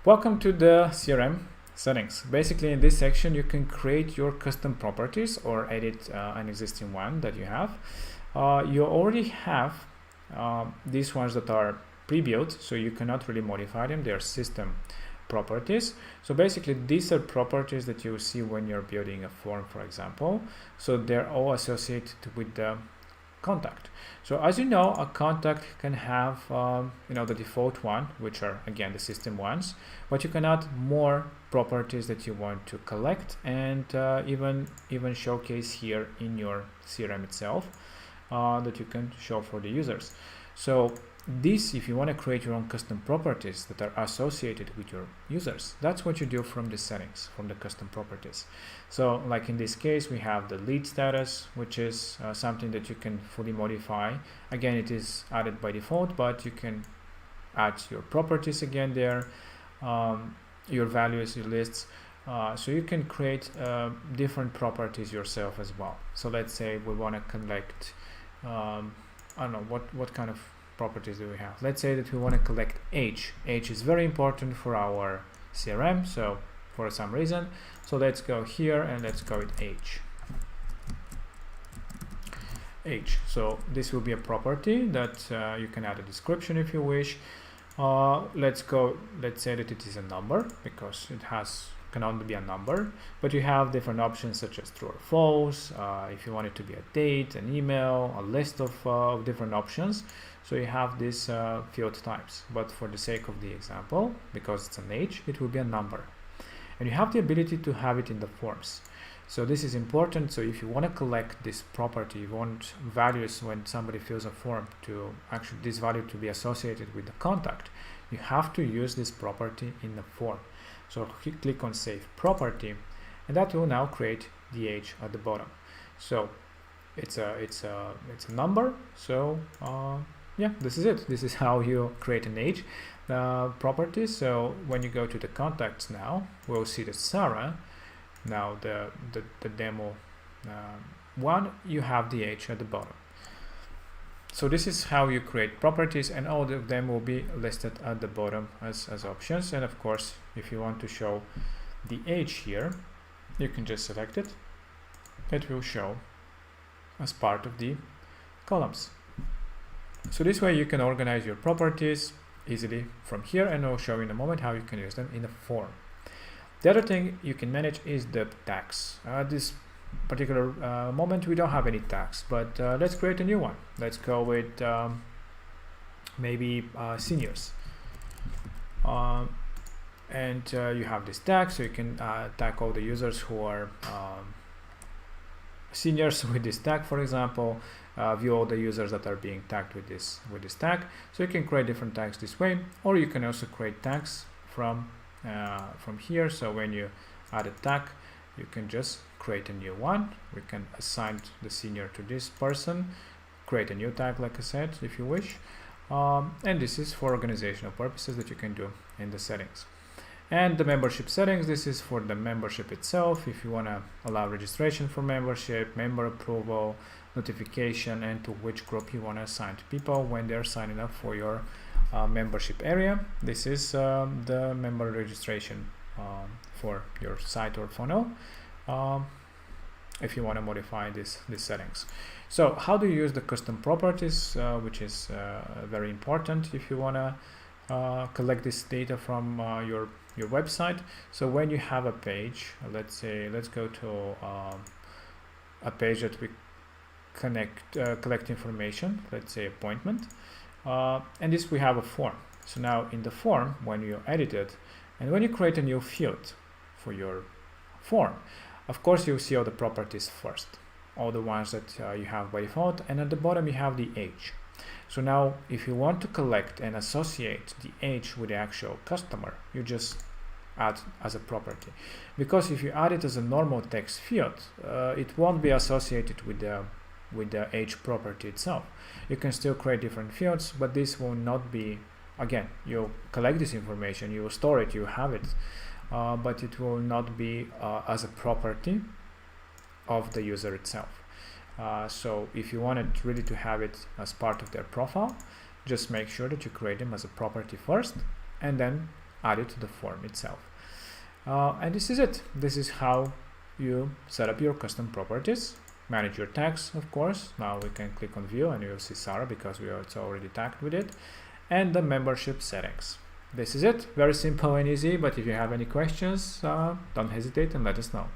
Welcome to the CRM settings. Basically, in this section, you can create your custom properties or edit an existing one that you have. You already have these ones that are pre-built, so you cannot really modify them. They are system properties. So basically, these are properties that you see when you're building a form, for example. So they're all associated with the contact. So as you know, a contact can have the default one, which are again the system ones, but you can add more properties that you want to collect and even showcase here in your CRM itself that you can show for the users. So this, if you want to create your own custom properties that are associated with your users, that's what you do from the settings, from the custom properties. So like in this case, we have the lead status, which is something that you can fully modify. Again, it is added by default, but you can add your properties again there, your values, your lists. So you can create different properties yourself as well. So let's say we want to collect, I don't know, what kind of properties do we have? Let's say that we want to collect age. Age is very important for our CRM, so for some reason. So let's go here and let's go with age. Age. So this will be a property that you can add a description if you wish. Let's say that it is a number because it can only be a number, but you have different options such as true or false. If you want it to be a date, an email, a list of different options. So you have these field types, but for the sake of the example, because it's an age, it will be a number. And you have the ability to have it in the forms. So this is important. So if you want to collect this property, you want values when somebody fills a form to actually this value to be associated with the contact, you have to use this property in the form. So click on Save Property, and that will now create the age at the bottom. So it's a number. So yeah, this is it. This is how you create an age property. So when you go to the contacts now, we'll see that Sarah, now the demo one, you have the age at the bottom. So this is how you create properties, and all of them will be listed at the bottom as options. And of course, if you want to show the age here, you can just select it. It will show as part of the columns. So this way you can organize your properties easily from here, and I'll show you in a moment how you can use them in a form. The other thing you can manage is the tags. This particular moment we don't have any tags, but let's create a new one. Let's go with maybe seniors. And you have this tag, so you can tag all the users who are seniors with this tag, for example. View all the users that are being tagged with this tag. So you can create different tags this way, or you can also create tags from here. So when you add a tag, you can just create a new one. We can assign the senior to this person, create a new tag, like I said, if you wish. And this is for organizational purposes that you can do in the settings. And the membership settings, this is for the membership itself. If you want to allow registration for membership, member approval, notification, and to which group you want to assign to people when they're signing up for your membership area. This is the member registration for your site or funnel, if you want to modify these settings. So how do you use the custom properties, which is very important if you want to collect this data from your website. So when you have a page, let's go to a page that we collect information, let's say appointment, and this we have a form. So now in the form, when you edit it and when you create a new field for your form, of course you'll see all the properties first, all the ones that you have by default, and at the bottom you have the age. So now if you want to collect and associate the age with the actual customer, you just add as a property, because if you add it as a normal text field, it won't be associated with the age property itself. You can still create different fields, but this will not be, again, you'll collect this information, you will store it, you have it, but it will not be as a property of the user itself. So if you wanted really to have it as part of their profile, just make sure that you create them as a property first, and then add it to the form itself. And this is it. This is how you set up your custom properties, manage your tags, of course. Now we can click on view and you'll see Sarah because it's already tagged with it, and the membership settings. This is it. Very simple and easy, but if you have any questions, don't hesitate and let us know.